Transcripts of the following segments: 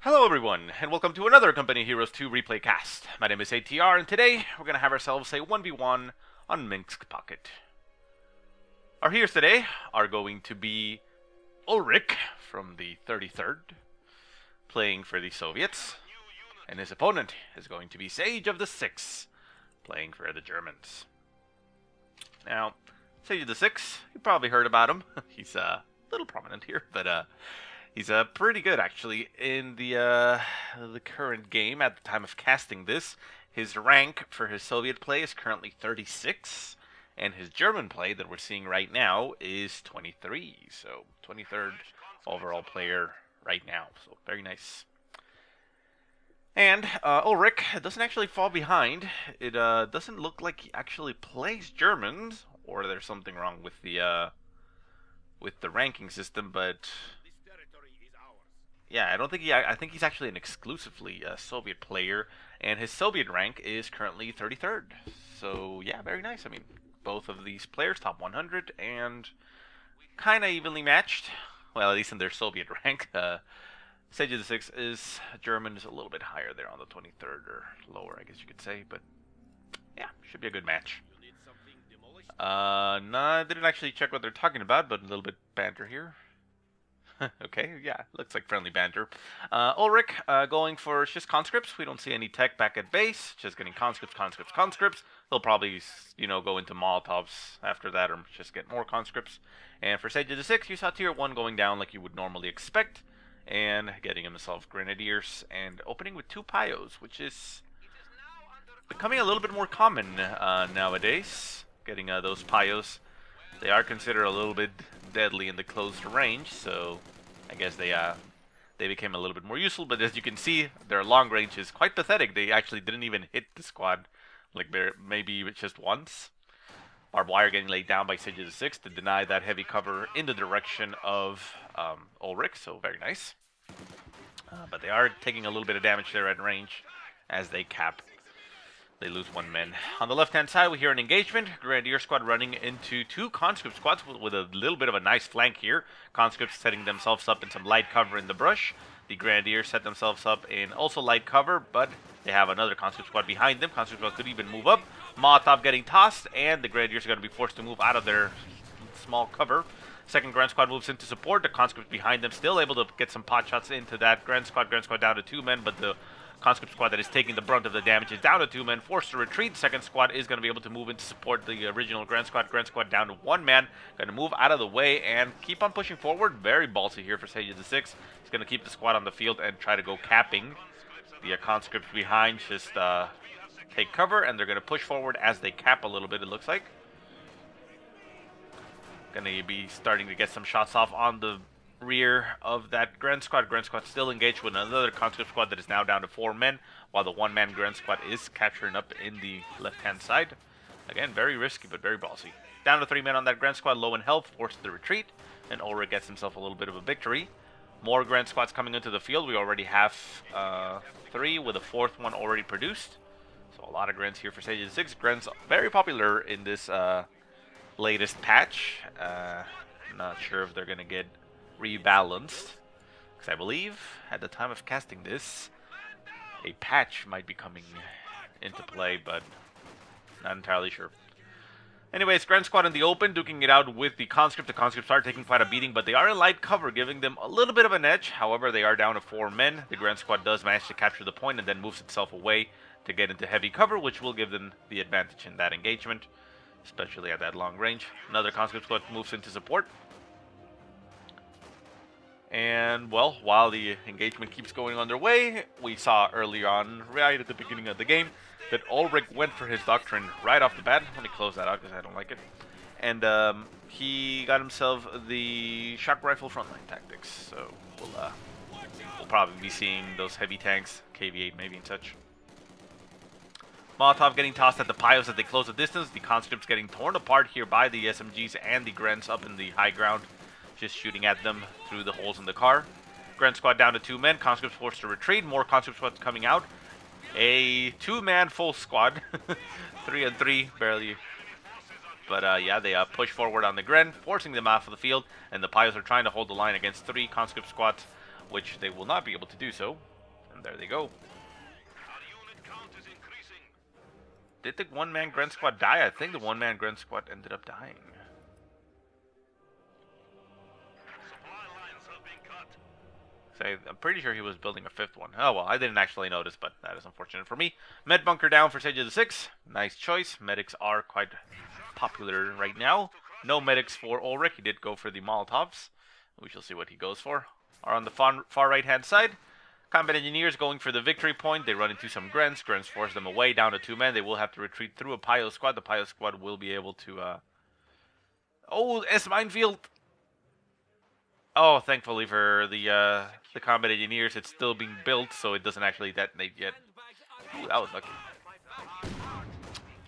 Hello everyone, and welcome to another Company Heroes 2 replay cast. My name is ATR, and today we're going to have ourselves a 1v1 on Minsk Pocket. Our heroes today are going to be Ulrich from the 33rd, playing for the Soviets, and his opponent is going to be SageOfTheSix, playing for the Germans. Now, SageOfTheSix, you probably heard about him. He's a little prominent here, but he's pretty good, actually, in the current game at the time of casting this. His rank for his Soviet play is currently 36, and his German play that we're seeing right now is 23. So, 23rd overall player right now. So, very nice. And Ulrich doesn't actually fall behind. It doesn't look like he actually plays Germans, or there's something wrong with the ranking system, but yeah, I don't think I think he's actually an exclusively Soviet player, and his Soviet rank is currently 33rd. So yeah, very nice. I mean, both of these players top 100 and kind of evenly matched. Well, at least in their Soviet rank. SageOfTheSix is German, is a little bit higher there on the 23rd or lower, I guess you could say. But yeah, should be a good match. No, I didn't actually check what they're talking about, but a little bit banter here. Okay, yeah, looks like friendly banter. Ulrich going for just conscripts. We don't see any tech back at base. Just getting conscripts. They'll probably, go into Molotovs after that, or just get more conscripts. And for SageOfTheSix, you saw tier 1 going down like you would normally expect, and getting himself grenadiers and opening with 2 Pyos, which is becoming a little bit more common nowadays. Getting those Pyos. They are considered a little bit deadly in the closed range, so I guess they became a little bit more useful. But as you can see, their long range is quite pathetic. They actually didn't even hit the squad, like maybe just once. Barbed wire getting laid down by SageOfTheSix to deny that heavy cover in the direction of Ulrich, so very nice. But they are taking a little bit of damage there at range as they cap. They lose 1 man. On the left-hand side, we hear an engagement. Grenadier squad running into 2 conscript squads with a little bit of a nice flank here. Conscripts setting themselves up in some light cover in the brush. The Grenadiers set themselves up in also light cover, but they have another conscript squad behind them. Conscript squad could even move up. Molotov getting tossed, and the Grenadiers are going to be forced to move out of their small cover. Second Grand Squad moves into support. The conscripts behind them still able to get some pot shots into that Grand Squad. Grand Squad down to 2 men, but the conscript squad that is taking the brunt of the damage is down to 2 men, forced to retreat. Second squad is going to be able to move in to support the original Grand Squad. Grand Squad down to 1 man. Going to move out of the way and keep on pushing forward. Very ballsy here for SageOfTheSix. He's going to keep the squad on the field and try to go capping. The conscripts behind just take cover, and they're going to push forward as they cap a little bit, it looks like. Going to be starting to get some shots off on the rear of that Grand Squad. Grand Squad still engaged with another conscript squad that is now down to 4 men, while the 1-man Grand Squad is capturing up in the left-hand side. Again, very risky, but very ballsy. Down to 3 men on that Grand Squad, low in health, forced to retreat, and Ulrich gets himself a little bit of a victory. More Grand Squads coming into the field. We already have 3, with a 4th one already produced. So a lot of Grands here for SageOfTheSix. Grands very popular in this latest patch. Not sure if they're going to get rebalanced, because I believe at the time of casting this, a patch might be coming into play, but not entirely sure. Anyways, Grand Squad in the open, duking it out with the conscript. The conscripts are taking quite a beating, but they are in light cover, giving them a little bit of an edge. However, they are down to 4 men. The Grand Squad does manage to capture the point and then moves itself away to get into heavy cover, which will give them the advantage in that engagement, especially at that long range. Another conscript squad moves into support. And, well, while the engagement keeps going underway, we saw early on, right at the beginning of the game, that Ulrich went for his Doctrine right off the bat. Let me close that out because I don't like it. And he got himself the shock rifle frontline tactics. So we'll probably be seeing those heavy tanks, KV-8 maybe and such. Molotov getting tossed at the Pyos as they close the distance. The conscripts getting torn apart here by the SMGs and the Grens up in the high ground, just shooting at them through the holes in the car. Grand Squad down to 2 men. Conscripts forced to retreat. More conscript squads coming out. A 2-man full squad. 3 and 3, barely. But yeah, they push forward on the Gren, forcing them off of the field. And the Pyos are trying to hold the line against 3 conscript squads, which they will not be able to do so. And there they go. Did the one-man Grunt Squad die? I think the one-man Grunt Squad ended up dying. So I'm pretty sure he was building a fifth one. Oh, well, I didn't actually notice, but that is unfortunate for me. Med bunker down for SageOfTheSix. Nice choice. Medics are quite popular right now. No medics for Ulrich. He did go for the Molotovs. We shall see what he goes for. Are on the far right-hand side. Combat engineers going for the victory point. They run into some Grents. Grents force them away down to 2 men. They will have to retreat through a Pio squad. The Pio squad will be able to... Oh, S-minefield! Oh, thankfully for the combat engineers, it's still being built, so it doesn't actually detonate yet. Ooh, that was lucky.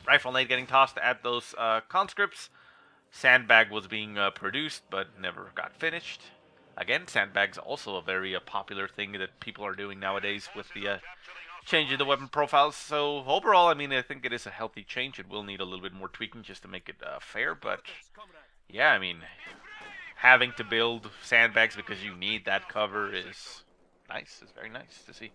Rifle nade getting tossed at those conscripts. Sandbag was being produced, but never got finished. Again, sandbags also a very popular thing that people are doing nowadays with the change in the weapon profiles. So overall, I mean, I think it is a healthy change. It will need a little bit more tweaking just to make it fair, but yeah, I mean, having to build sandbags because you need that cover is nice. It's very nice to see.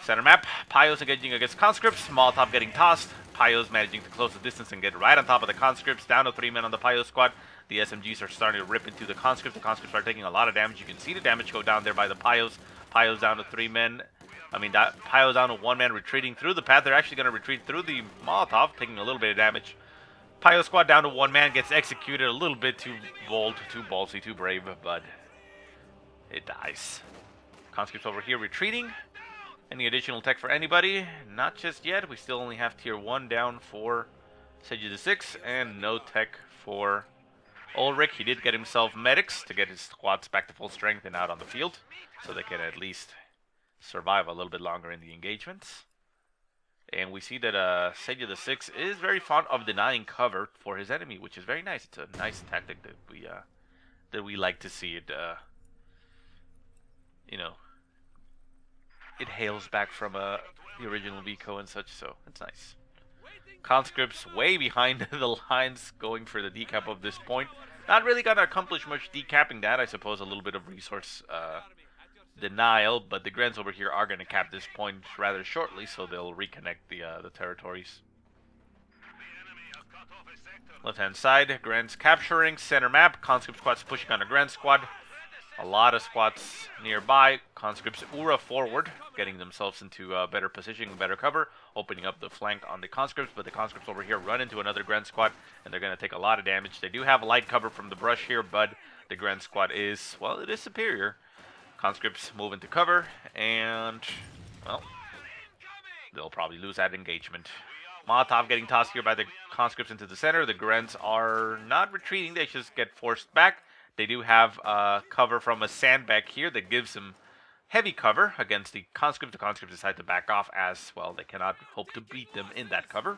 Center map, Pios engaging against conscripts, Molotov getting tossed, Pios managing to close the distance and get right on top of the conscripts, down to 3 men on the Pio squad. The SMGs are starting to rip into the conscripts. The conscripts are taking a lot of damage. You can see the damage go down there by the Pios. Pios down to 3 men. I mean, Pios down to 1 man retreating through the path. They're actually going to retreat through the Molotov, taking a little bit of damage. Pio squad down to 1 man, gets executed a little bit too bold, too ballsy, too brave, but it dies. Conscripts over here retreating. Any additional tech for anybody? Not just yet. We still only have tier 1 down for SageOfTheSix, and no tech for Ulrich. He did get himself medics to get his squads back to full strength and out on the field, so they can at least survive a little bit longer in the engagements. And we see that SageOfTheSix is very fond of denying cover for his enemy, which is very nice. It's a nice tactic that we like to see. It, you know, it hails back from the original Vico and such, so it's nice. Conscripts way behind the lines, going for the decap of this point. Not really gonna accomplish much decapping that. I suppose a little bit of resource denial, but the Grants over here are gonna cap this point rather shortly, so they'll reconnect the territories. Left-hand side, Grants capturing center map. Conscript squads pushing on a Grant squad. A lot of squads nearby. Conscripts Ura forward, getting themselves into better position, better cover, opening up the flank on the conscripts, but the conscripts over here run into another Grant squad, and they're going to take a lot of damage. They do have light cover from the brush here, but the Grant squad is, well, it is superior. Conscripts move into cover, and, well, they'll probably lose that engagement. Molotov getting tossed here by the conscripts into the center. The Grants are not retreating, they just get forced back. They do have cover from a sandbag here that gives them heavy cover against the conscripts. The conscripts decide to back off as, well, they cannot hope to beat them in that cover.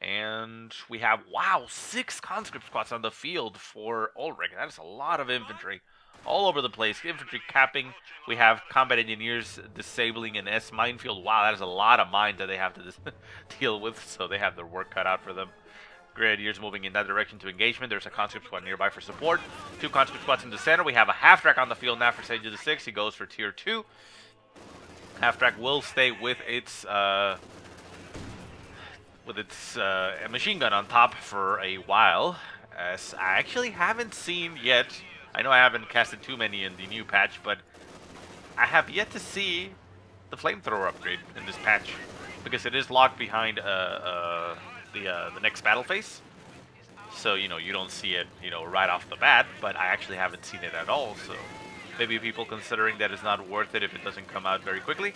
And we have, wow, 6 conscript squads on the field for Ulrich. That is a lot of infantry all over the place. Infantry capping. We have combat engineers disabling an S minefield. Wow, that is a lot of mines that they have to deal with, so they have their work cut out for them. Grenadiers moving in that direction to engagement. There's a conscript squad nearby for support. 2 conscript squads in the center. We have a half-track on the field now for SageOfTheSix. He goes for tier 2. Half-track will stay with its machine gun on top for a while. As I actually haven't seen yet. I know I haven't casted too many in the new patch, but I have yet to see the flamethrower upgrade in this patch, because it is locked behind the next battle phase. So, you know, you don't see it, you know, right off the bat, but I actually haven't seen it at all, so maybe people considering that it's not worth it if it doesn't come out very quickly.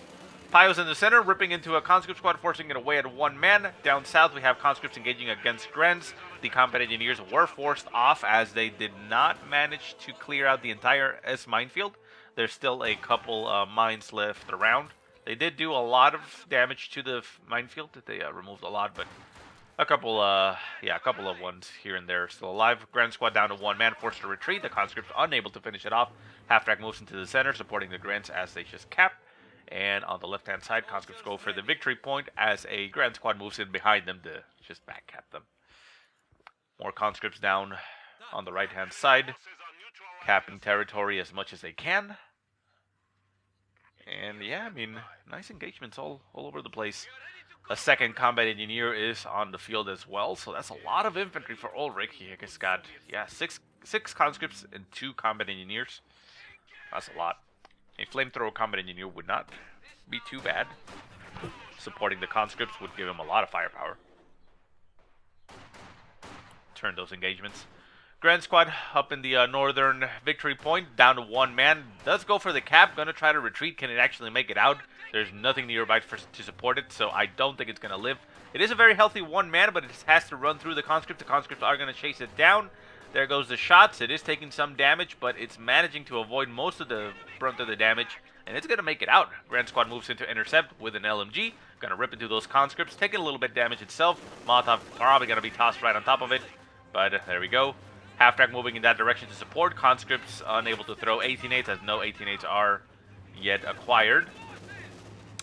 Pios in the center, ripping into a conscript squad, forcing it away at 1 man. Down south, we have conscripts engaging against Grants. The combat engineers were forced off as they did not manage to clear out the entire S minefield. There's still a couple mines left around. They did do a lot of damage to the minefield. They removed a lot, but a couple of ones here and there still alive. Grand squad down to 1 man, forced to retreat. The conscripts unable to finish it off. Half-track moves into the center, supporting the Grants as they just cap. And on the left-hand side, conscripts go for the victory point as a Grand squad moves in behind them to just back cap them. More conscripts down on the right-hand side, capping territory as much as they can. And yeah, I mean, nice engagements all over the place. A second combat engineer is on the field as well, so that's a lot of infantry for Ulrich. He has got, yeah, six conscripts and 2 combat engineers. That's a lot. A flamethrower combat engineer would not be too bad. Supporting the conscripts would give him a lot of firepower. Turn those engagements. Grand Squad up in the northern victory point, down to 1 man. Does go for the cap, gonna try to retreat. Can it actually make it out? There's nothing nearby to support it, so I don't think it's gonna live. It is a very healthy 1 man, but it has to run through the conscript. The conscripts are gonna chase it down. There goes the shots. It is taking some damage, but it's managing to avoid most of the brunt of the damage, and it's gonna make it out. Grand Squad moves into intercept with an LMG. Gonna rip into those conscripts, taking a little bit damage itself. Molotov probably gonna be tossed right on top of it, but there we go. Half-track moving in that direction to support. Conscripts unable to throw 18-8s as no 18-8s are yet acquired.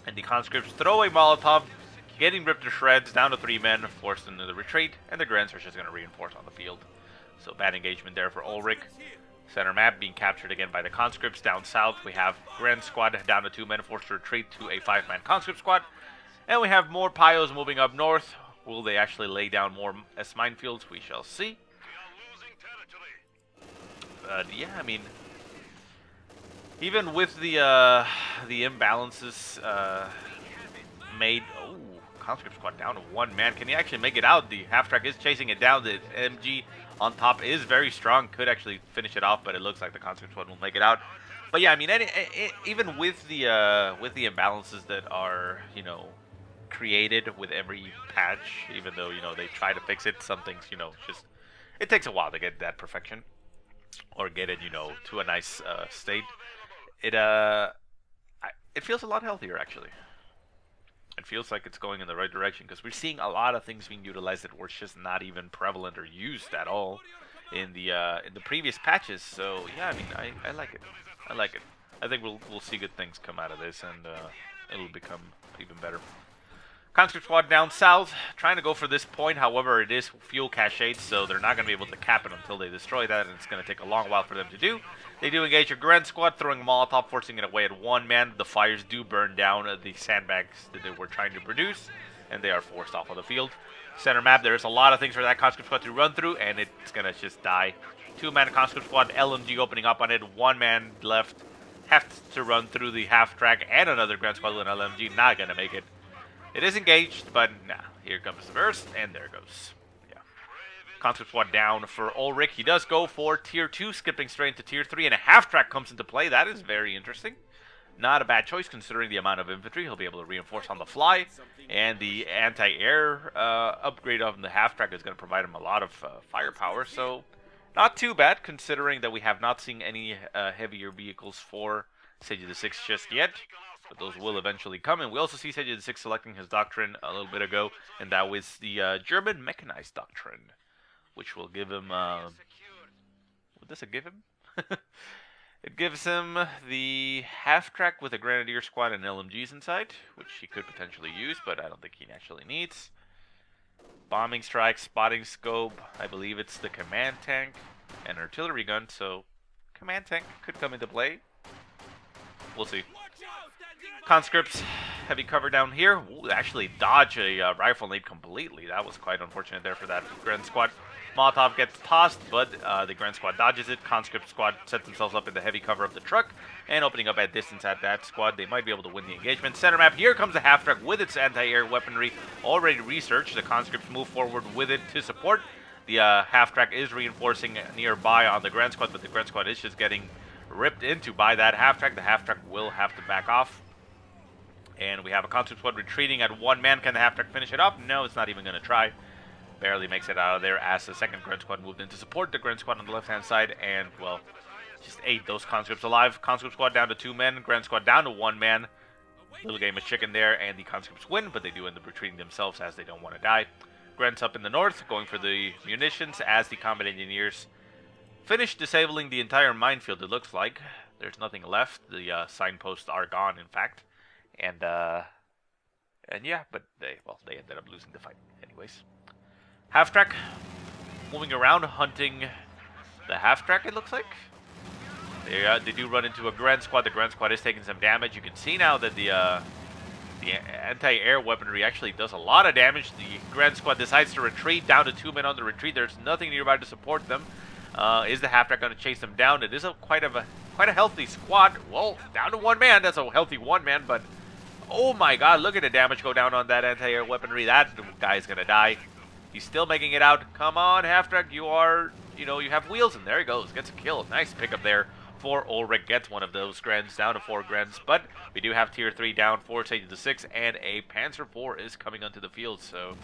And the conscripts throw a Molotov, getting ripped to shreds, down to 3 men, forced into the retreat, and the Grants are just going to reinforce on the field. So bad engagement there for Ulrich. Center map being captured again by the conscripts. Down south we have Grand Squad down to 2 men, forced to retreat to a 5-man conscript squad. And we have more Pyos moving up north. Will they actually lay down more minefields? We shall see. Yeah, I mean, even with the imbalances made, oh, conscript squad down to 1 man. Can he actually make it out? The half-track is chasing it down. The MG on top is very strong. Could actually finish it off, but it looks like the conscript squad will make it out. But yeah, I mean, even with the imbalances that are, you know, created with every patch, even though, you know, they try to fix it, some things, you know, just, it takes a while to get that perfection. Or get it, you know, to a nice state. It feels a lot healthier, actually. It feels like it's going in the right direction, because we're seeing a lot of things being utilized that were just not even prevalent or used at all in the previous patches. So yeah, I mean, I like it. I like it. I think we'll see good things come out of this, and it'll become even better. Conscript squad down south, trying to go for this point. However, it is fuel cached, so they're not going to be able to cap it until they destroy that, and it's going to take a long while for them to do. They do engage a Grand Squad, throwing a Molotov, forcing it away at 1 man. The fires do burn down the sandbags that they were trying to produce, and they are forced off of the field. Center map, there's a lot of things for that Conscript squad to run through, and it's going to just die. 2-man Conscript squad, LMG opening up on it, 1 man left. Have to run through the half-track, and another Grand Squad with an LMG, not going to make it. It is engaged, but nah. Here comes the burst, and there goes. Yeah. Conscript squad down for Ulrich. He does go for tier 2, skipping straight into tier 3, and a half-track comes into play. That is very interesting. Not a bad choice considering the amount of infantry. He'll be able to reinforce on the fly, and the anti-air upgrade of the half-track is going to provide him a lot of firepower. So not too bad considering that we have not seen any heavier vehicles for SageOfTheSix just yet. But those will eventually come, and we also see SageOfTheSix selecting his Doctrine a little bit ago, and that was the German Mechanized Doctrine, which will give him, what does it give him? It gives him the half-track with a Grenadier squad and LMGs inside, which he could potentially use, but I don't think he actually needs. Bombing strike, spotting scope, I believe it's the command tank, and artillery gun, so command tank could come into play. We'll see. Conscripts, heavy cover down here. Ooh, actually dodge a rifle nade completely. That was quite unfortunate there for that Grand Squad. Molotov gets tossed, but the Grand Squad dodges it. Conscript squad sets themselves up in the heavy cover of the truck, and opening up at distance at that squad, they might be able to win the engagement. Center map, here comes the half-track with its anti-air weaponry already researched. The conscripts move forward with it to support. The half-track is reinforcing nearby on the Grand Squad, but the Grand Squad is just getting ripped into by that half-track. The half-track will have to back off. And we have a conscript squad retreating at 1 man. Can the half-track finish it off? No, it's not even going to try. Barely makes it out of there as the second Grand Squad moved in to support the Grand Squad on the left-hand side. And, well, just ate those conscripts alive. Conscript squad down to 2 men. Grand Squad down to 1 man. Little game of chicken there, and the conscripts win, but they do end up retreating themselves as they don't want to die. Grant's up in the north, going for the munitions as the combat engineers finish disabling the entire minefield, it looks like. There's nothing left. The signposts are gone, in fact. And yeah, but they ended up losing the fight anyways. Half-track moving around, hunting the half-track, it looks like. They do run into a Grand Squad. The Grand Squad is taking some damage. You can see now that the anti-air weaponry actually does a lot of damage. The Grand Squad decides to retreat down to 2 men on the retreat. There's nothing nearby to support them. Is the half-track going to chase them down? It is quite a healthy squad. Well, down to 1 man. That's a healthy 1 man, but oh my god, look at the damage go down on that anti-air weaponry. That guy's going to die. He's still making it out. Come on, half-track. You have wheels, and there he goes. Gets a kill. Nice pickup there for Ulrich. Gets one of those Grens down to 4 Grens, but we do have tier 3 down for SageOfTheSix, and a Panzer IV is coming onto the field. So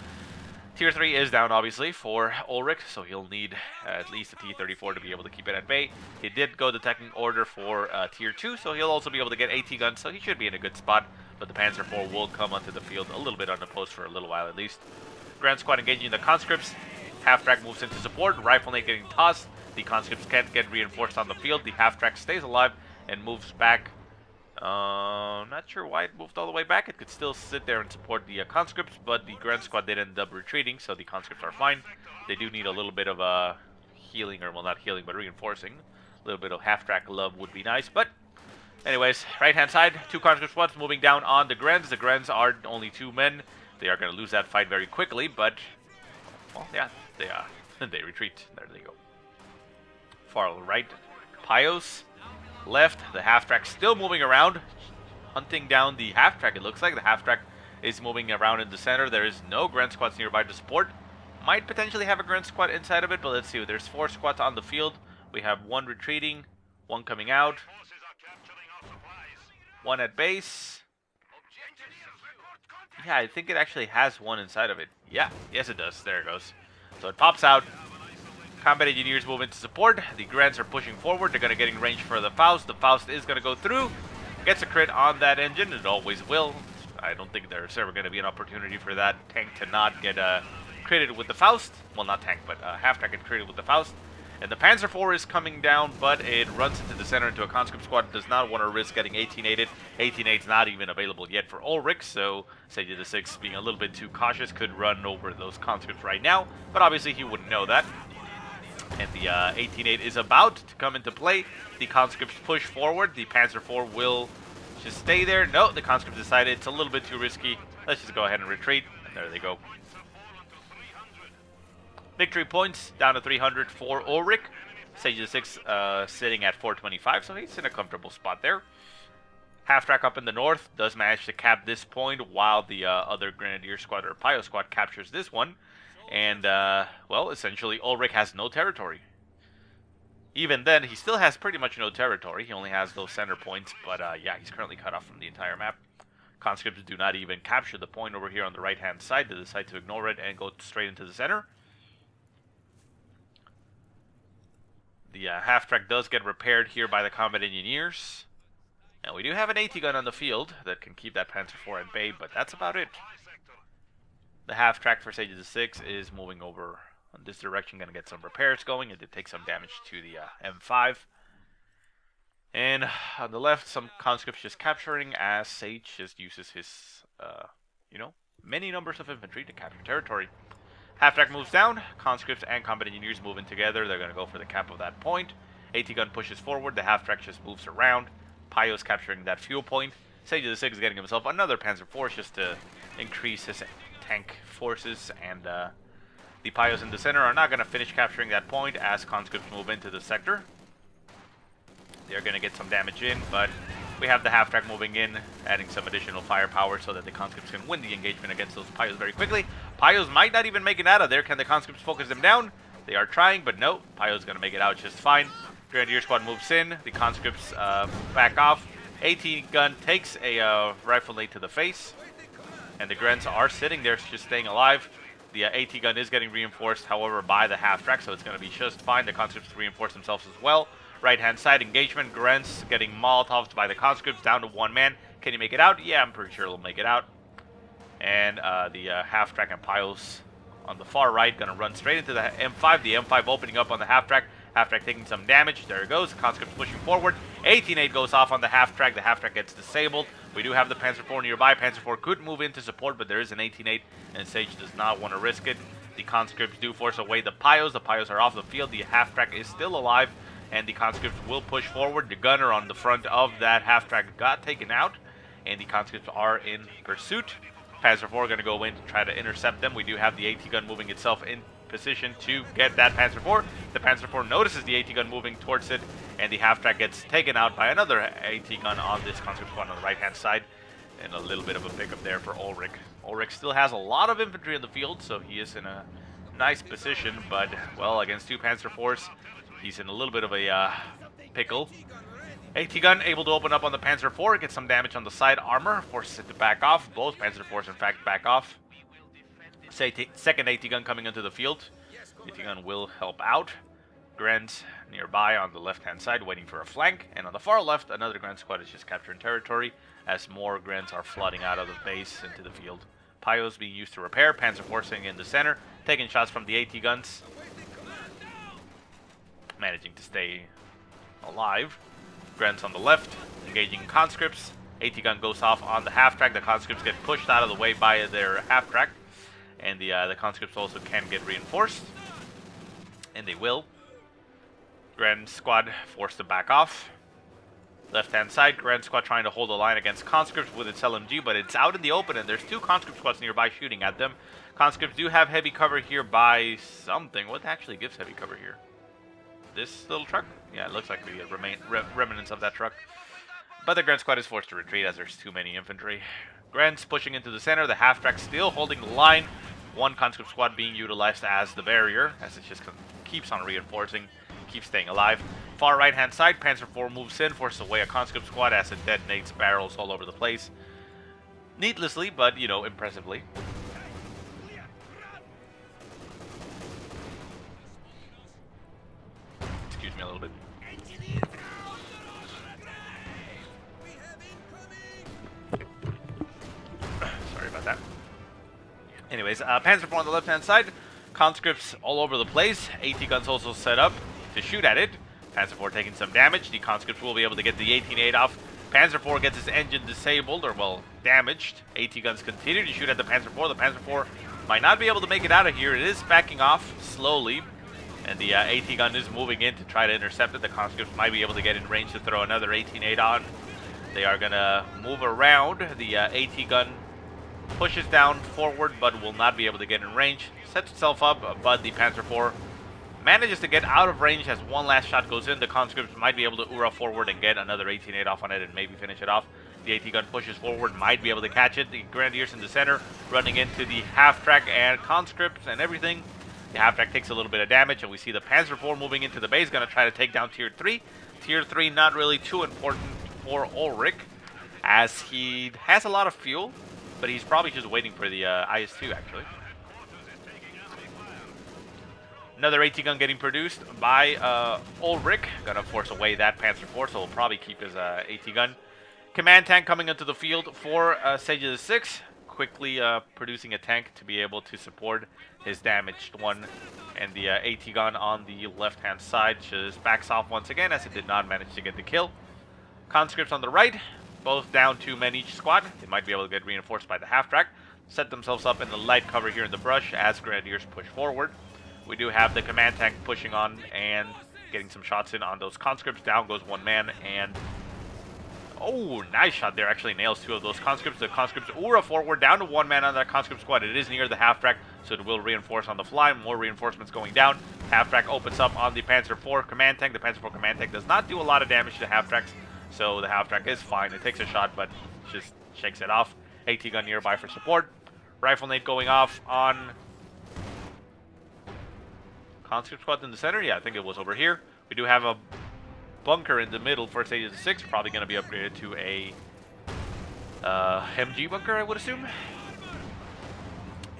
tier 3 is down, obviously, for Ulrich, so he'll need at least a T-34 to be able to keep it at bay. He did go the technical order for tier 2, so he'll also be able to get AT guns, so he should be in a good spot. But the Panzer IV will come onto the field a little bit on the post for a little while at least. Grand Squad engaging the conscripts. Half-track moves into support. Rifleman getting tossed. The conscripts can't get reinforced on the field. The half-track stays alive and moves back. Not sure why it moved all the way back. It could still sit there and support the conscripts, but the Grand Squad did end up retreating, so the conscripts are fine. They do need a little bit of healing, or well, not healing, but reinforcing. A little bit of half-track love would be nice, but anyways, right-hand side, 2 conscript squads moving down on the Grens. The Grens are only 2 men. They are going to lose that fight very quickly, but well, yeah, they retreat. There they go. Far right, Pios. Left, the half-track still moving around, hunting down the half-track. It looks like the half-track is moving around in the center. There is no Grand Squads nearby to support. Might potentially have a Grand Squad inside of it, but let's see. There's 4 squads on the field. We have 1 retreating, 1 coming out, 1 at base. Yeah, I think it actually has 1 inside of it. Yeah, yes it does. There it goes. So it pops out. Combat engineers move into support. The Grants are pushing forward. They're going to get in range for the Faust. The Faust is going to go through. Gets a crit on that engine. It always will. I don't think there's ever going to be an opportunity for that tank to not get critted with the Faust. Well, not tank, but half-tank get critted with the Faust. And the Panzer IV is coming down, but it runs into the center into a conscript squad. Does not want to risk getting 18-8'd. 18-8's not even available yet for Ulrich, so SageOfTheSix, being a little bit too cautious, could run over those conscripts right now. But obviously he wouldn't know that. And the 18-8 is about to come into play. The conscripts push forward. The Panzer IV will just stay there. No, the conscripts decided it's a little bit too risky. Let's just go ahead and retreat. And there they go. Victory points down to 300 for Ulrich. SageOfTheSix sitting at 425, so he's in a comfortable spot there. Half-track up in the north does manage to cap this point, while the other Grenadier squad or Pio squad captures this one. And, well, essentially Ulrich has no territory. Even then, he still has pretty much no territory. He only has those center points, but yeah, he's currently cut off from the entire map. Conscripts do not even capture the point over here on the right-hand side. They decide to ignore it and go straight into the center. The half-track does get repaired here by the combat engineers. And we do have an AT gun on the field that can keep that Panzer IV at bay, but that's about it. The half-track for SageOfTheSix is moving over in this direction, going to get some repairs going. It did take some damage to the M5. And on the left, some conscripts just capturing as Sage just uses his, many numbers of infantry to capture territory. Half-track moves down. Conscripts and combat engineers move in together. They're going to go for the cap of that point. AT gun pushes forward. The half-track just moves around. Pio's capturing that fuel point. SageOfTheSix is getting himself another Panzer IV just to increase his tank forces. And the Pios in the center are not going to finish capturing that point as conscripts move into the sector. They're going to get some damage in, but we have the half-track moving in, adding some additional firepower so that the conscripts can win the engagement against those Pios very quickly. Pios might not even make it out of there. Can the conscripts focus them down? They are trying, but no. Pios going to make it out just fine. Grenadier squad moves in. The conscripts back off. AT gun takes a rifle to the face. And the Grens are sitting there just staying alive. The AT gun is getting reinforced, however, by the half-track, so it's going to be just fine. The conscripts reinforce themselves as well. Right-hand side engagement. Grens getting Molotovs by the conscripts down to 1 man. Can he make it out? Yeah, I'm pretty sure he'll make it out. And the half-track and Pios on the far right going to run straight into the M5. The M5 opening up on the half-track. Half-track taking some damage. There it goes. Conscripts pushing forward. 18-8 goes off on the half-track. The half-track gets disabled. We do have the Panzer IV nearby. Panzer IV could move into support, but there is an 18-8, and Sage does not want to risk it. The conscripts do force away the Pios. The Pios are off the field. The half-track is still alive. and the conscripts will push forward. The gunner on the front of that half-track got taken out, and the conscripts are in pursuit. Panzer IV going to go in to try to intercept them. We do have the AT gun moving itself in position to get that Panzer IV. The Panzer IV notices the AT gun moving towards it, and the half-track gets taken out by another AT gun on this conscript squad on the right-hand side. And a little bit of a pickup there for Ulrich. Ulrich still has a lot of infantry in the field, so he is in a nice position, but, well, against two Panzer IVs, he's in a little bit of a pickle. AT gun able to open up on the Panzer IV, get some damage on the side armor, forces it to back off. Both Panzer IVs, in fact, back off. Second AT gun coming into the field. AT gun will help out. Grens nearby on the left-hand side, waiting for a flank. And on the far left, another Grand squad is just capturing territory, as more Grens are flooding out of the base into the field. Pyos being used to repair. Panzer IV sitting in the center, taking shots from the AT guns. Managing to stay alive. Grens on the left, engaging conscripts. AT gun goes off on the half-track. The conscripts get pushed out of the way by their half-track. And the conscripts also can get reinforced. And they will. Grand squad forced to back off. Left-hand side, Grand squad trying to hold the line against conscripts with its LMG, but it's out in the open, and there's two conscript squads nearby shooting at them. Conscripts do have heavy cover here by something. What actually gives heavy cover here? This little truck? Yeah, it looks like the remnants of that truck. But the Grand squad is forced to retreat as there's too many infantry. Grand's pushing into the center, the half-track still holding the line. One conscript squad being utilized as the barrier, as it just keeps on reinforcing, keeps staying alive. Far right-hand side, Panzer IV moves in, forces away a conscript squad as it detonates barrels all over the place. Needlessly, but, you know, impressively. Excuse me a little bit. Sorry about that. Anyways, Panzer IV on the left-hand side, conscripts all over the place. AT guns also set up to shoot at it. Panzer IV taking some damage. The conscripts will be able to get the 18-8 off. Panzer IV gets his engine disabled, or, well, damaged. AT guns continue to shoot at the Panzer IV. The Panzer IV might not be able to make it out of here. It is backing off slowly, and the AT gun is moving in to try to intercept it. The conscripts might be able to get in range to throw another 18-8 on. They are going to move around. The AT gun pushes down forward, but will not be able to get in range. Sets itself up, but the Panzer IV manages to get out of range as one last shot goes in. The conscripts might be able to Ura forward and get another 18-8 off on it and maybe finish it off. The AT gun pushes forward, might be able to catch it. The Grenadiers in the center running into the half-track and conscripts and everything. The half-track takes a little bit of damage, and we see the Panzer IV moving into the base, going to try to take down Tier 3. Tier 3 not really too important for Ulrich, as he has a lot of fuel, but he's probably just waiting for the IS-2, actually. Another AT gun getting produced by Ulrich. Gonna force away that Panzer IV, so he'll probably keep his AT gun. Command tank coming into the field for SageOfTheSix. Quickly producing a tank to be able to support his damaged one. And the AT gun on the left-hand side just backs off once again, as it did not manage to get the kill. Conscripts on the right, both down 2 men each squad. They might be able to get reinforced by the half-track. Set themselves up in the light cover here in the brush as Grenadiers push forward. We do have the command tank pushing on and getting some shots in on those conscripts. Down goes one man, and oh, nice shot there. Actually nails 2 of those conscripts. The conscripts Ura forward, down to 1 man on that conscript squad. It is near the half-track, so it will reinforce on the fly. More reinforcements going down. Half-track opens up on the Panzer IV command tank. The Panzer IV command tank does not do a lot of damage to half-tracks, so the half-track is fine. It takes a shot, but just shakes it off. AT gun nearby for support. Rifle nade going off on conscript squad in the center. Yeah, I think it was over here. We do have a bunker in the middle for SageOfTheSix. Probably going to be upgraded to a MG bunker, I would assume.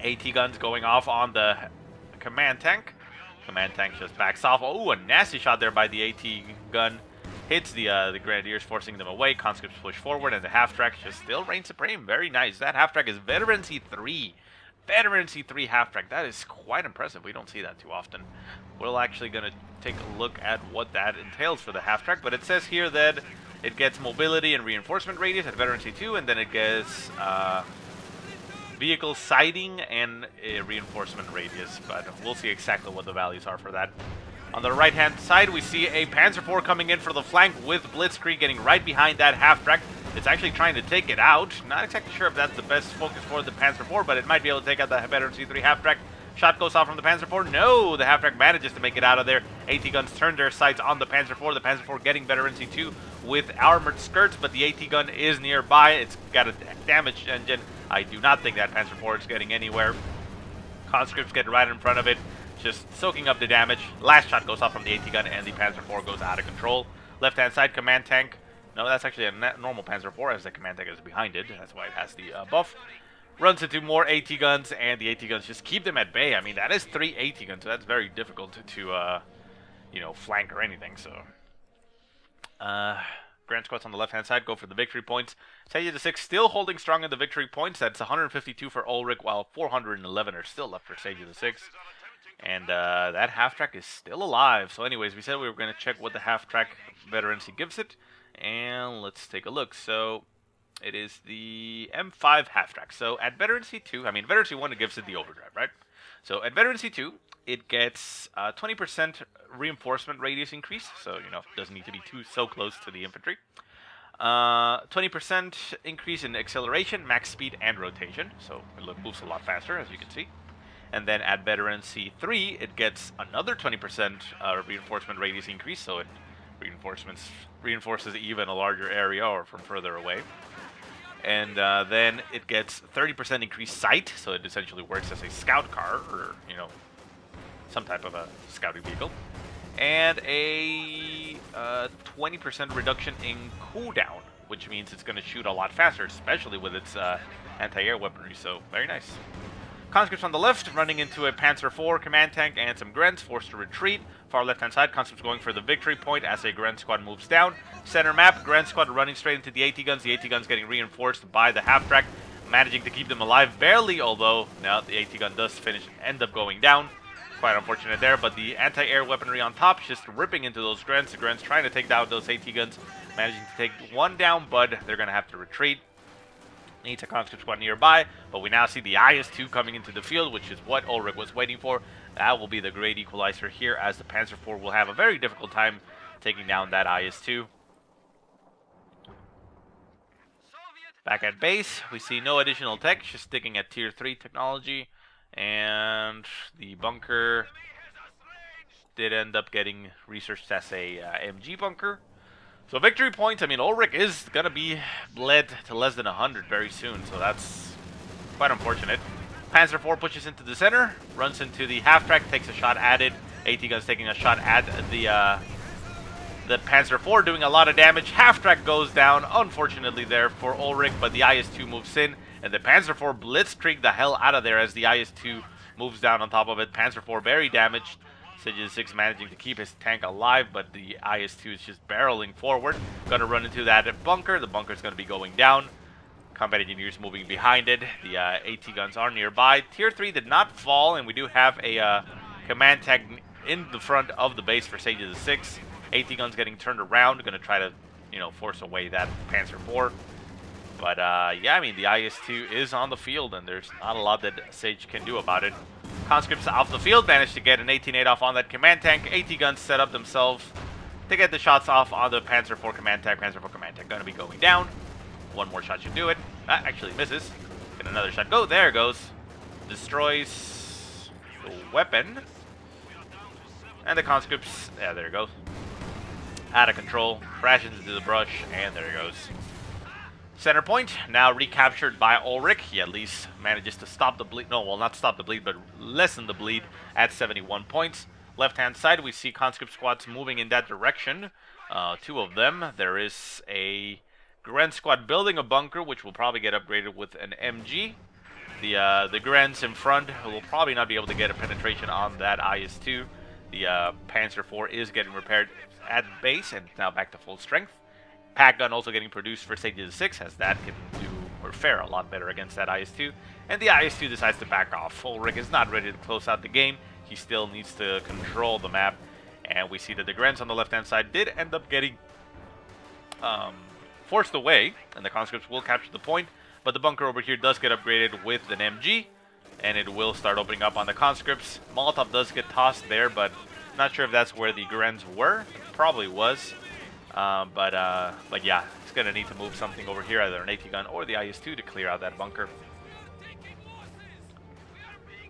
AT guns going off on the command tank. Command tank just backs off. Oh, a nasty shot there by the AT gun. Hits the Grenadiers, forcing them away. Conscripts push forward, and the half-track just still reigns supreme. Very nice. That half-track is Veteran C3. Veteran C3 half-track. That is quite impressive. We don't see that too often. We're actually going to take a look at what that entails for the half-track, but it says here that it gets mobility and reinforcement radius at Veteran C2, and then it gets vehicle sighting and a reinforcement radius, but we'll see exactly what the values are for that. On the right-hand side, we see a Panzer IV coming in for the flank with Blitzkrieg getting right behind that half-track. It's actually trying to take it out. Not exactly sure if that's the best focus for the Panzer IV, but it might be able to take out the veteran C3 half-track. Shot goes off from the Panzer IV. No, the half-track manages to make it out of there. AT guns turn their sights on the Panzer IV. The Panzer IV getting veteran C2 with armored skirts, but the AT gun is nearby. It's got a damaged engine. I do not think that Panzer IV is getting anywhere. Conscripts get right in front of it, just soaking up the damage. Last shot goes off from the AT gun, and the Panzer IV goes out of control. Left-hand side, command tank. No, that's actually a normal Panzer IV, as the command tank is behind it. That's why it has the buff. Runs into more AT guns, and the AT guns just keep them at bay. I mean, that is 3 AT guns, so that's very difficult to you know, flank or anything. So, Grand Squads on the left-hand side go for the victory points. SageOfTheSix still holding strong in the victory points. That's 152 for Ulrich, while 411 are still left for SageOfTheSix. And that half-track is still alive. So anyways, we said we were going to check what the half-track veterancy gives it. And let's take a look. So it is the M5 half-track. So at veterancy 2, I mean, veterancy 1, it gives it the overdrive, right? So at veterancy 2, it gets 20% reinforcement radius increase. So, you know, it doesn't need to be so close to the infantry. 20% increase in acceleration, max speed, and rotation. So it moves a lot faster, as you can see. And then at veteran C3, it gets another 20% reinforcement radius increase, so it reinforces even a larger area or from further away. And then it gets 30% increased sight, so it essentially works as a scout car, or, you know, some type of a scouting vehicle. And a 20% reduction in cooldown, which means it's going to shoot a lot faster, especially with its anti-air weaponry, so very nice. Conscripts on the left, running into a Panzer IV command tank and some Grens, forced to retreat. Far left-hand side, Conscripts going for the victory point as a Gren squad moves down. Center map, Gren squad running straight into the AT guns. The AT guns getting reinforced by the half-track, managing to keep them alive barely, although now the AT gun does end up going down. Quite unfortunate there, but the anti-air weaponry on top just ripping into those Grens. The Grens trying to take down those AT guns, managing to take one down, but they're going to have to retreat. Needs a conscript squad nearby, but we now see the IS-2 coming into the field, which is what Ulrich was waiting for. That will be the great equalizer here, as the Panzer IV will have a very difficult time taking down that IS-2. Back at base, we see no additional tech, just sticking at tier 3 technology, and the bunker did end up getting researched as a MG bunker. So victory points, I mean, Ulrich is going to be bled to less than 100 very soon, so that's quite unfortunate. Panzer IV pushes into the center, runs into the half-track, takes a shot at it. AT guns taking a shot at the Panzer IV, doing a lot of damage. Half-track goes down, unfortunately there for Ulrich, but the IS-2 moves in, and the Panzer IV blitzkrieg the hell out of there as the IS-2 moves down on top of it. Panzer IV very damaged. SageOfTheSix managing to keep his tank alive, but the IS-2 is just barreling forward. Gonna run into that bunker. The bunker is gonna be going down. Combat engineers moving behind it. The AT guns are nearby. Tier 3 did not fall, and we do have a command tank in the front of the base for SageOfTheSix. AT guns getting turned around. Gonna try to, you know, force away that Panzer IV. But yeah, I mean, the IS-2 is on the field, and there's not a lot that Sage can do about it. Conscripts off the field managed to get an 18-8 off on that command tank. AT guns set up themselves to get the shots off on the Panzer IV command tank. Panzer IV command tank going to be going down. One more shot should do it. That actually misses. Get another shot. Go. There it goes. Destroys the weapon. And the conscripts, yeah, there it goes. Out of control. Crashes into the brush, and there it goes. Center point, now recaptured by Ulrich. He at least manages to stop the bleed. No, well, not stop the bleed, but lessen the bleed at 71 points. Left-hand side, we see conscript squads moving in that direction. 2 of them. There is a Gren squad building a bunker, which will probably get upgraded with an MG. The Grens in front will probably not be able to get a penetration on that IS-2. The Panzer IV is getting repaired at base, and now back to full strength. Pack gun also getting produced for SageOfTheSix, as that can do or fare a lot better against that IS-2. And the IS-2 decides to back off. Ulrich is not ready to close out the game. He still needs to control the map. And we see that the Grens on the left-hand side did end up getting forced away, and the conscripts will capture the point. But the bunker over here does get upgraded with an MG, and it will start opening up on the conscripts. Molotov does get tossed there, but Not sure if that's where the Grens were. It probably was. But yeah, it's going to need to move something over here, either an AT gun or the IS-2 to clear out that bunker.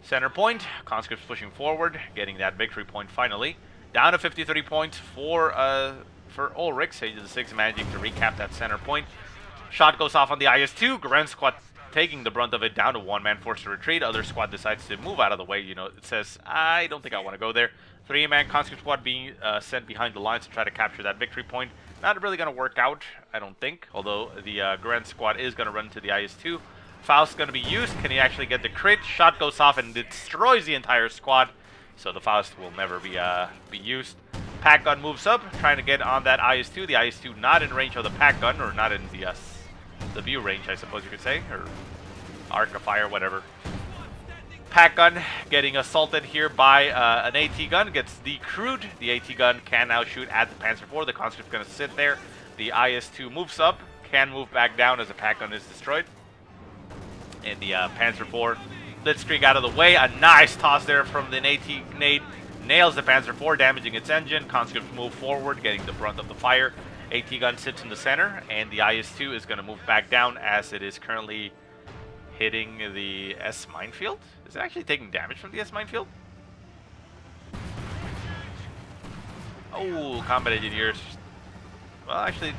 Center point, conscripts pushing forward, getting that victory point finally. Down to 53 points for Ulrich. SageOfTheSix managing to recap that center point. Shot goes off on the IS-2. Gren squad taking the brunt of it, down to one man, forced to retreat. Other squad decides to move out of the way. You know, it says, I don't think I want to go there. 3-man conscript squad being sent behind the lines to try to capture that victory point. Not really going to work out, I don't think. Although the Gren squad is going to run to the IS-2. Faust's going to be used. Can he actually get the crit? Shot goes off and destroys the entire squad. So the Faust will never be used. Pack gun moves up, trying to get on that IS-2. The IS-2 not in range of the pack gun, or not in the view range, I suppose you could say, or arc of fire, whatever. Pack gun getting assaulted here by an AT gun, gets decrewed. The AT gun can now shoot at the Panzer IV. The conscript's going to sit there. The IS-2 moves up, can move back down as the pack gun is destroyed. And the Panzer IV blitzkrieg out of the way. A nice toss there from the AT nade. Nails the Panzer IV, damaging its engine. Conscripts move forward, getting the brunt of the fire. AT gun sits in the center, and the IS-2 is going to move back down as it is currently hitting the S minefield. Is it actually taking damage from the S minefield? Oh, combat engineers. Well, actually,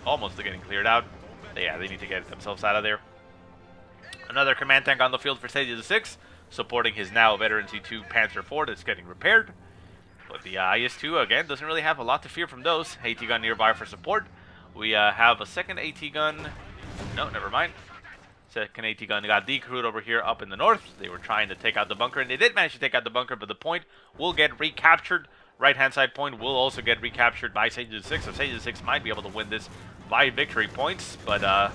almost getting cleared out. Yeah, they need to get themselves out of there. Another command tank on the field for SageOfTheSix, supporting his now veteran C2 Panzer IV that's getting repaired. But the IS-2, again, doesn't really have a lot to fear from those. AT gun nearby for support. We have a second AT gun. No, never mind. Second AT gun got decrewed over here up in the north. They were trying to take out the bunker, and they did manage to take out the bunker, but the point will get recaptured. Right-hand side point will also get recaptured by SageOfTheSix, so SageOfTheSix might be able to win this by victory points. But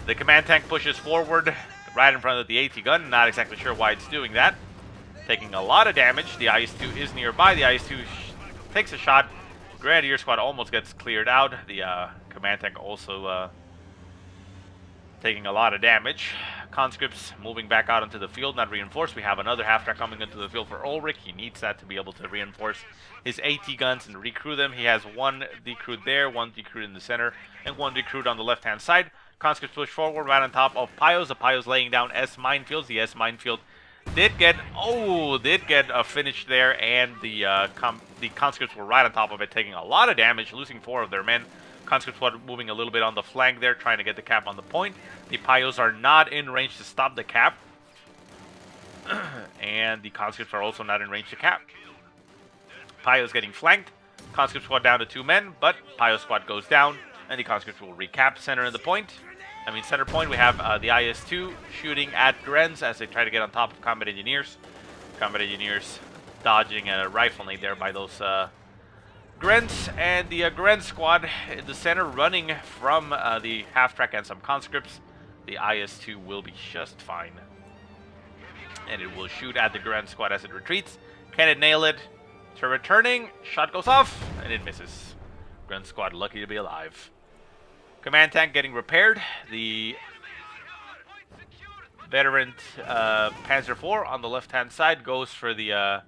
the command tank pushes forward right in front of the AT gun. Not exactly sure why it's doing that. Taking a lot of damage. The IS-2 is nearby. The IS-2 takes a shot. Grenadier squad almost gets cleared out. The command tank also taking a lot of damage. Conscripts moving back out into the field, not reinforced. We have another half-track coming into the field for Ulrich. He needs that to be able to reinforce his AT guns and recrew them. He has one decrewed there, one decrewed in the center, and one decrewed on the left-hand side. Conscripts push forward right on top of Pios. The Pios laying down S minefields. The S minefield did get a finish there, and the conscripts were right on top of it, taking a lot of damage, losing 4 of their men. Conscripts were moving a little bit on the flank there, trying to get the cap on the point. The Pios are not in range to stop the cap, and the conscripts are also not in range to cap. Pios getting flanked. Conscript squad down to 2 men, but Pios squad goes down, and the conscripts will recap center in the point. Center point, we have the IS-2 shooting at Grens as they try to get on top of combat engineers. Combat engineers dodging a rifle nade there by those Grens, and the Gren squad in the center running from the half-track and some conscripts. The IS-2 will be just fine. And it will shoot at the Gren squad as it retreats. Can it nail it? To returning, shot goes off, and it misses. Gren squad lucky to be alive. Command tank getting repaired. The veteran Panzer IV on the left-hand side goes for the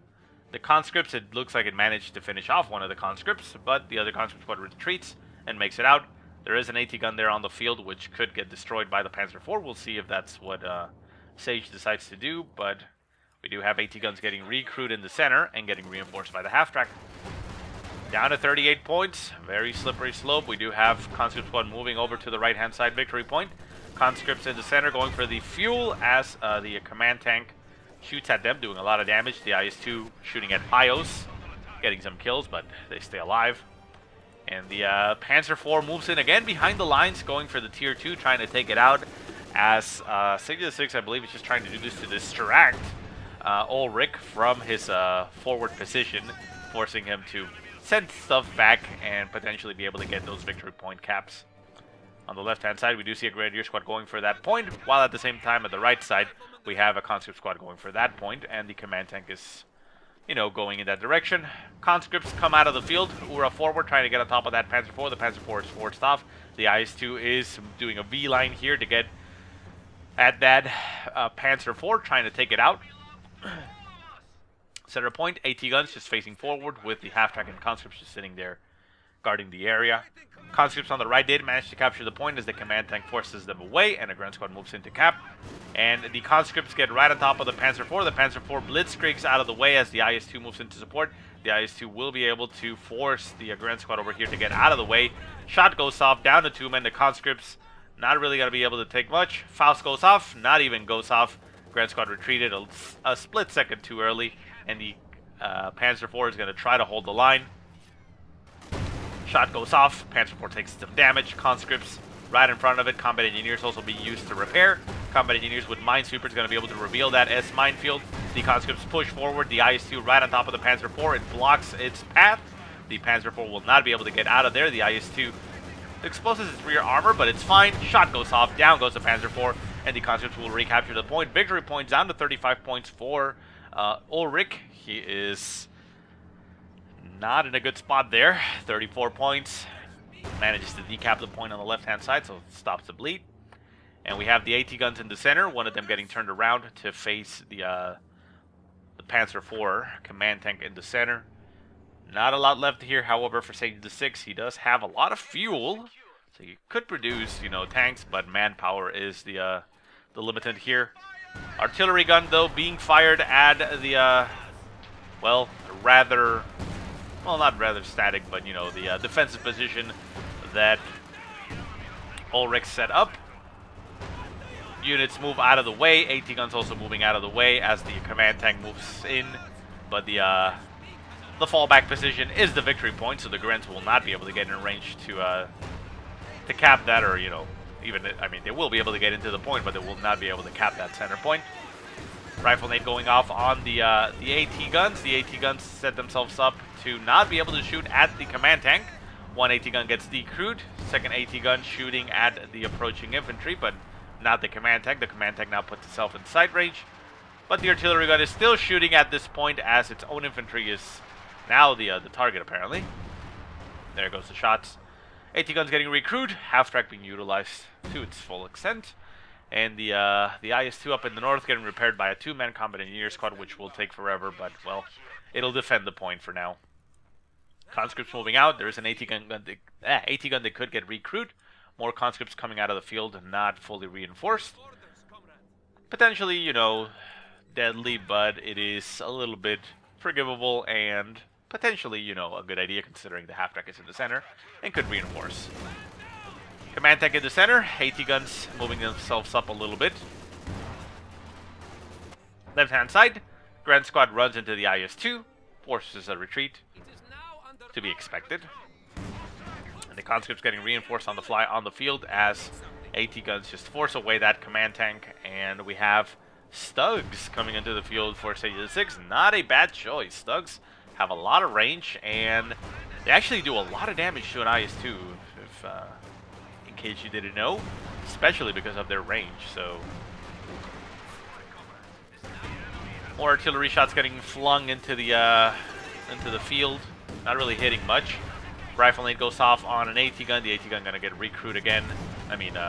conscripts. It looks like it managed to finish off one of the conscripts, but the other conscript squad retreats and makes it out. There is an AT gun there on the field, which could get destroyed by the Panzer IV. We'll see if that's what Sage decides to do, but we do have AT guns getting recruited in the center and getting reinforced by the half-track. Down to 38 points, very slippery slope. We do have conscript squad moving over to the right-hand side victory point. Conscripts in the center going for the fuel as the command tank shoots at them, doing a lot of damage. The IS-2 shooting at Pios, getting some kills, but they stay alive. And the Panzer IV moves in again behind the lines, going for the Tier 2, trying to take it out. As SageOfTheSix, I believe, is just trying to do this to distract Ulrich from his forward position, forcing him to send stuff back and potentially be able to get those victory point caps. On the left-hand side, we do see a Grenadier squad going for that point, while at the same time, at the right side, we have a conscript squad going for that point, and the command tank is, going in that direction. Conscripts come out of the field, Ura forward, trying to get on top of that Panzer IV. The Panzer IV is forced off. The IS-2 is doing a V-line here to get at that Panzer IV, trying to take it out. Center point, AT guns just facing forward with the half-track and conscripts just sitting there guarding the area. Conscripts on the right did manage to capture the point as the command tank forces them away, and a Grunt Squad moves into cap. And the conscripts get right on top of the Panzer IV. The Panzer IV blitzkriegs out of the way as the IS-2 moves into support. The IS-2 will be able to force the Grunt Squad over here to get out of the way. Shot goes off, down to 2 men. The conscripts not really going to be able to take much. Faust goes off, not even goes off. Grunt Squad retreated a split second too early, and the Panzer IV is going to try to hold the line. Shot goes off, Panzer IV takes some damage. Conscripts right in front of it. Combat engineers also being used to repair. Combat engineers with Minesweeper is going to be able to reveal that S minefield. The conscripts push forward. The IS-2 right on top of the Panzer IV. It blocks its path. The Panzer IV will not be able to get out of there. The IS-2 exposes its rear armor, but it's fine. Shot goes off, down goes the Panzer IV, and the conscripts will recapture the point. Victory points down to 35 points for Ulrich. He is not in a good spot there. 34 points. Manages to decap the point on the left-hand side, so it stops the bleed. And we have the AT guns in the center, one of them getting turned around to face the Panzer IV command tank in the center. Not a lot left here, however, for SageOfTheSix. He does have a lot of fuel, so he could produce, you know, tanks, but manpower is the limitant here. Artillery gun, though, being fired at the, well, rather... well, not rather static, but, you know, the defensive position that Ulrich set up. Units move out of the way. AT guns also moving out of the way as the command tank moves in. But the fallback position is the victory point, so the Grunts will not be able to get in range to cap that, or, you know, even, I mean, they will be able to get into the point, but they will not be able to cap that center point. Rifle nade going off on the AT guns. The AT guns set themselves up to not be able to shoot at the command tank. One AT gun gets decrewed. Second AT gun shooting at the approaching infantry, but not the command tank. The command tank now puts itself in sight range. But the artillery gun is still shooting at this point as its own infantry is now the target, apparently. There goes the shots. AT guns getting recruited. Half-track being utilized to its full extent. And the IS-2 up in the north getting repaired by a 2-man combat engineer squad, which will take forever, but, well, it'll defend the point for now. Conscripts moving out. There is an AT gun that could get recruited. More conscripts coming out of the field, not fully reinforced. Potentially, you know, deadly, but it is a little bit forgivable and potentially, you know, a good idea considering the half-track is in the center and could reinforce. Command tank in the center. AT guns moving themselves up a little bit. Left-hand side. Grunt Squad runs into the IS-2. Forces a retreat. To be expected. And the conscripts getting reinforced on the fly on the field as AT guns just force away that command tank. And we have Stugs coming into the field for SageOfTheSix. Not a bad choice. Stugs have a lot of range, and they actually do a lot of damage to an IS-2, if in case you didn't know, especially because of their range. So more artillery shots getting flung into the field, not really hitting much. Rifle nade goes off on an AT gun. The AT gun gonna get recruited again.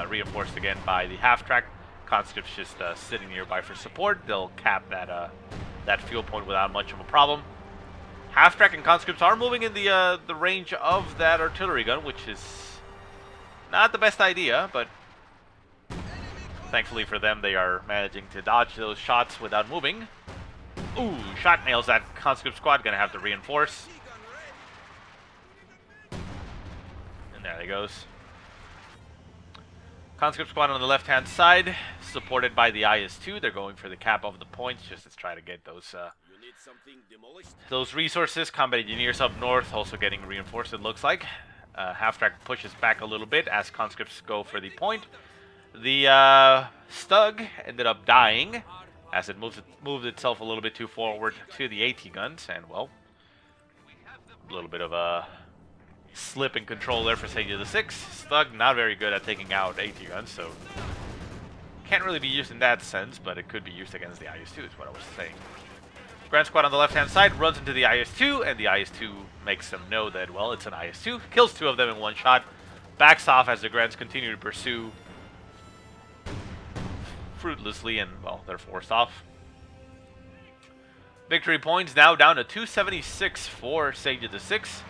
Reinforced again by the half-track. Conscripts just sitting nearby for support. They'll cap that fuel point without much of a problem. Half-track and conscripts are moving in the range of that artillery gun, which is not the best idea, but thankfully for them, they are managing to dodge those shots without moving. Ooh, shot nails that conscript squad, gonna have to reinforce. And there he goes. Conscript squad on the left-hand side, supported by the IS-2. They're going for the cap of the points, just to try to get those resources. Combat engineers up north also getting reinforced, it looks like. Half-track pushes back a little bit as conscripts go for the point. The Stug ended up dying as it moved itself a little bit too forward to the AT guns, and, well, a little bit of a slip in control there for SageOfTheSix. Stug not very good at taking out AT guns, so can't really be used in that sense, but it could be used against the IS-2 is what I was saying. Grunt Squad on the left-hand side runs into the IS-2, and the IS-2 makes them know that, well, it's an IS-2. Kills 2 of them in one shot. Backs off as the Grunts continue to pursue fruitlessly, and, well, they're forced off. Victory points now down to 276 for SageOfTheSix.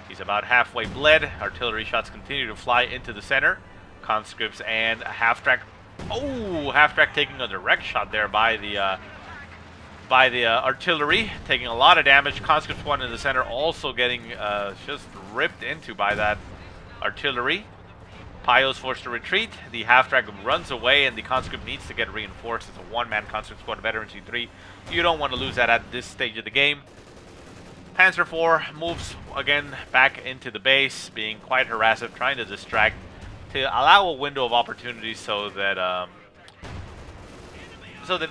He's about halfway bled. Artillery shots continue to fly into the center. Conscripts and a half-track. Oh, half-track taking a direct shot there by the artillery, taking a lot of damage. Conscripts one in the center also getting just ripped into by that artillery. Pio's forced to retreat. The half-track runs away, and the conscript needs to get reinforced. It's a one-man conscript squad, veteran C3. You don't want to lose that at this stage of the game. Panzer IV moves again back into the base, being quite harassive, trying to distract, to allow a window of opportunity so that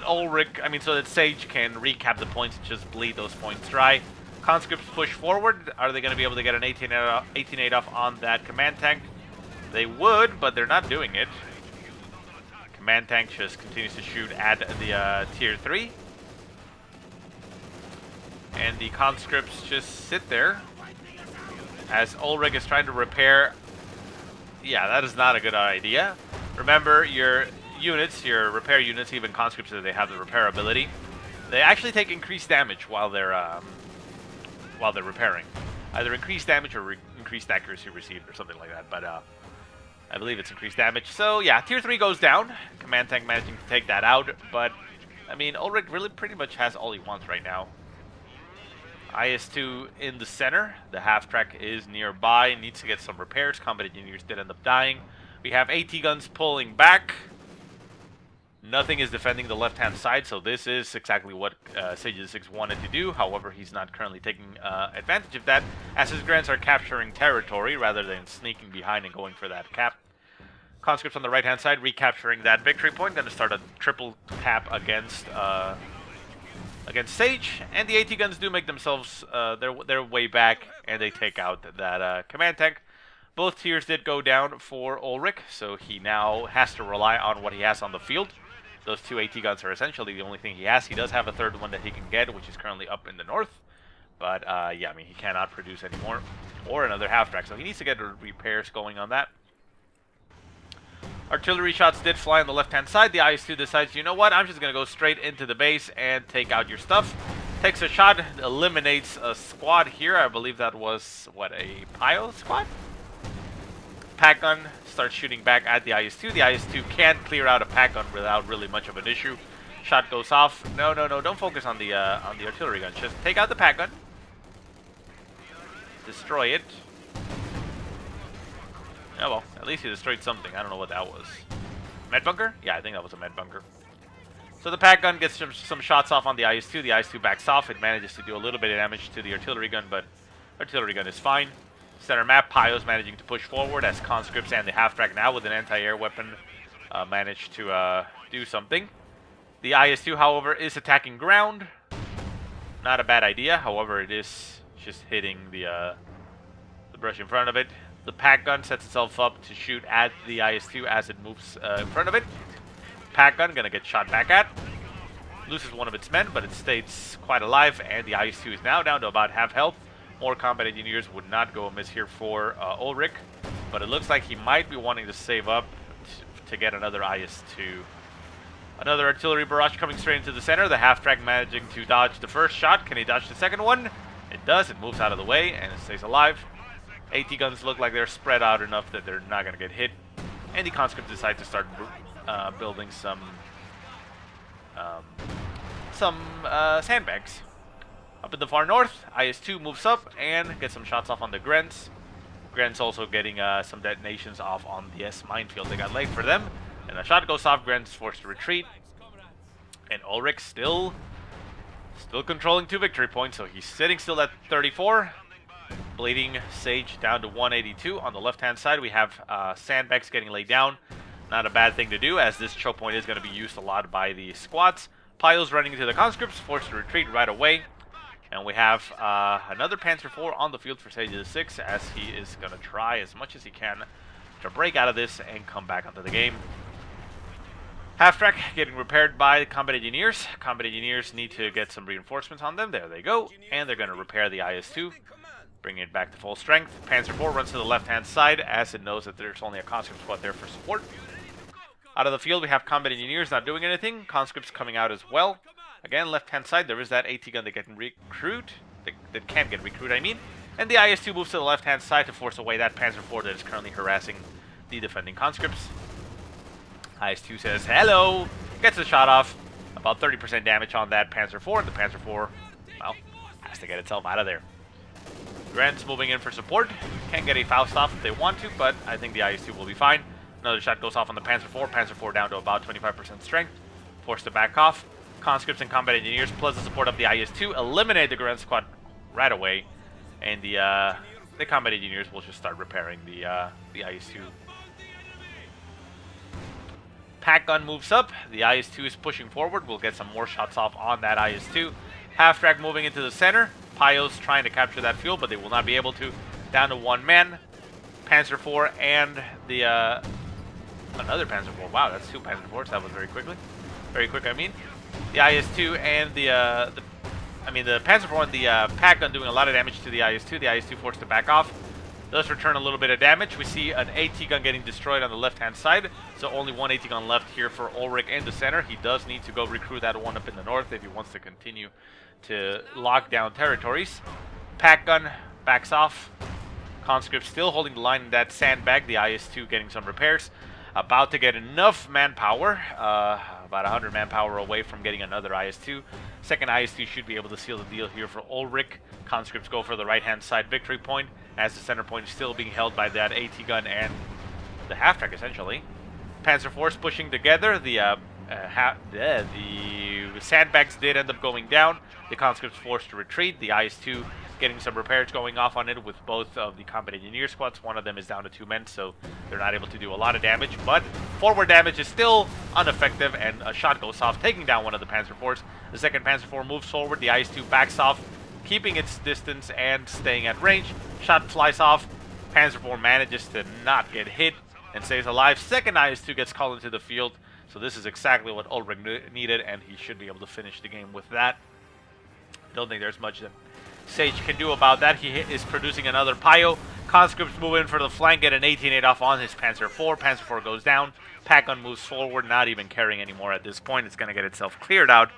Ulrich, so that Sage can recap the points and just bleed those points dry. Conscripts push forward. Are they going to be able to get an 18-8 off on that command tank? They would, but they're not doing it. Command tank just continues to shoot at the tier 3. And the conscripts just sit there as Ulrich is trying to repair. Yeah, that is not a good idea. Remember, your units, your repair units, even conscripts, they have the repair ability. They actually take increased damage while they're repairing. Either increased damage or increased accuracy received or something like that. But I believe it's increased damage. So yeah, tier 3 goes down. Command tank managing to take that out. But I mean, Ulrich really pretty much has all he wants right now. IS-2 in the center. The half-track is nearby. Needs to get some repairs. Combat engineers did end up dying. We have AT guns pulling back. Nothing is defending the left-hand side, so this is exactly what SageOfTheSix wanted to do. However, he's not currently taking advantage of that, as his Grants are capturing territory rather than sneaking behind and going for that cap. Conscripts on the right-hand side recapturing that victory point. Going to start a triple tap against Sage, and the AT guns do make themselves their way back, and they take out that command tank. Both tiers did go down for Ulrich, so he now has to rely on what he has on the field. Those two AT guns are essentially the only thing he has. He does have a third one that he can get, which is currently up in the north. But, yeah, I mean, he cannot produce anymore. Or another half-track, so he needs to get repairs going on that. Artillery shots did fly on the left-hand side. The IS-2 decides, you know what, I'm just going to go straight into the base and take out your stuff. Takes a shot, eliminates a squad here. I believe that was, what, a Pio squad? Pack gun starts shooting back at the IS-2. The IS-2 can't clear out a pack gun without really much of an issue. Shot goes off. No, don't focus on the artillery gun. Just take out the pack gun. Destroy it. Oh well, at least he destroyed something. I don't know what that was. Med bunker? Yeah, I think that was a med bunker. So the pack gun gets some shots off on the IS-2. The IS-2 backs off. It manages to do a little bit of damage to the artillery gun, but artillery gun is fine. Center map, Pio's managing to push forward as conscripts and the half-track now with an anti-air weapon manage to do something. The IS-2, however, is attacking ground. Not a bad idea. However, it is just hitting the brush in front of it. The pack gun sets itself up to shoot at the IS-2 as it moves in front of it. Pack gun gonna get shot back at. Loses one of its men, but it stays quite alive, and the IS-2 is now down to about half health. More combat engineers would not go amiss here for Ulrich, but it looks like he might be wanting to save up to get another IS-2. Another artillery barrage coming straight into the center. The half-track managing to dodge the first shot. Can he dodge the second one? It does. It moves out of the way, and it stays alive. AT guns look like they're spread out enough that they're not going to get hit. And the conscripts decide to start building some sandbags. Up in the far north, IS-2 moves up and gets some shots off on the Grents. Grents also getting some detonations off on the S minefield they got laid for them. And a shot goes off, Grents forced to retreat. And Ulrich still controlling 2 victory points, so he's sitting still at 34. Bleeding Sage down to 182. On the left-hand side, we have sandbags getting laid down. Not a bad thing to do, as this choke point is going to be used a lot by the squads. Piles running into the conscripts, forced to retreat right away. And we have another Panzer IV on the field for SageOfTheSix, as he is going to try as much as he can to break out of this and come back onto the game. Half-track getting repaired by combat engineers. Combat engineers need to get some reinforcements on them. There they go. And they're going to repair the IS-2, bringing it back to full strength. Panzer IV runs to the left-hand side, as it knows that there's only a conscript squad there for support. Out of the field, we have combat engineers not doing anything. Conscripts coming out as well. Again, left-hand side, there is that AT gun that can recruit, that can get recruited, I mean. And the IS-2 moves to the left-hand side to force away that Panzer IV that is currently harassing the defending conscripts. IS-2 says, hello, gets the shot off. About 30% damage on that Panzer IV, and the Panzer IV, well, has to get itself out of there. Grant's moving in for support. Can get a Faust off if they want to, but I think the IS-2 will be fine. Another shot goes off on the Panzer IV. Panzer IV down to about 25% strength. Forced to back off. Conscripts and combat engineers plus the support of the IS-2 eliminate the Grand Squad right away. And the combat engineers will just start repairing the IS-2. Pack gun moves up. The IS-2 is pushing forward. We'll get some more shots off on that IS-2. Half-track moving into the center. Pyos trying to capture that fuel, but they will not be able to. Down to one man. Panzer IV and the another Panzer IV. Wow, that's two Panzer IVs. That was very quick. I mean, the IS-2 and the Panzer IV and the pack gun doing a lot of damage to the IS-2. The IS-2 forced to back off. Does return a little bit of damage. We see an AT gun getting destroyed on the left-hand side, so only one AT gun left here for Ulrich in the center. He does need to go recruit that one up in the north if he wants to continue to lock down territories. Pack gun backs off. Conscript still holding the line in that sandbag. The IS-2 getting some repairs. About to get enough manpower. About 100 manpower away from getting another IS-2. Second IS-2 should be able to seal the deal here for Ulrich. Conscripts go for the right-hand side victory point, as the center point is still being held by that AT gun and the half-track, essentially. Panzer IVs pushing together. The sandbags did end up going down. The conscripts forced to retreat. The IS-2 getting some repairs going off on it with both of the combat engineer squads. One of them is down to 2 men, so they're not able to do a lot of damage. But forward damage is still ineffective, and a shot goes off, taking down one of the Panzer IVs. The second Panzer IV moves forward. The IS-2 backs off, keeping its distance and staying at range. Shot flies off. Panzer IV manages to not get hit and stays alive. Second IS-2 gets called into the field. So this is exactly what Ulrich needed, and he should be able to finish the game with that. Don't think there's much that Sage can do about that. He is producing another Pio. Conscripts move in for the flank, get an 18-8 off on his Panzer IV. Panzer IV goes down. Pack gun moves forward, not even caring anymore at this point. It's going to get itself cleared out.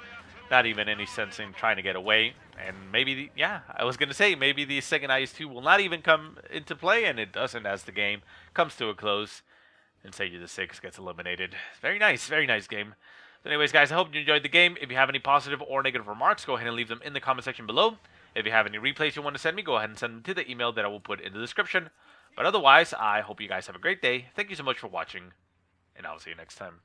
Not even any sense in trying to get away. And maybe, I was going to say, maybe the second IS-2 will not even come into play, and it doesn't as the game comes to a close. And SageOfTheSix gets eliminated. Very nice game. So anyways, guys, I hope you enjoyed the game. If you have any positive or negative remarks, go ahead and leave them in the comment section below. If you have any replays you want to send me, go ahead and send them to the email that I will put in the description. But otherwise, I hope you guys have a great day. Thank you so much for watching, and I'll see you next time.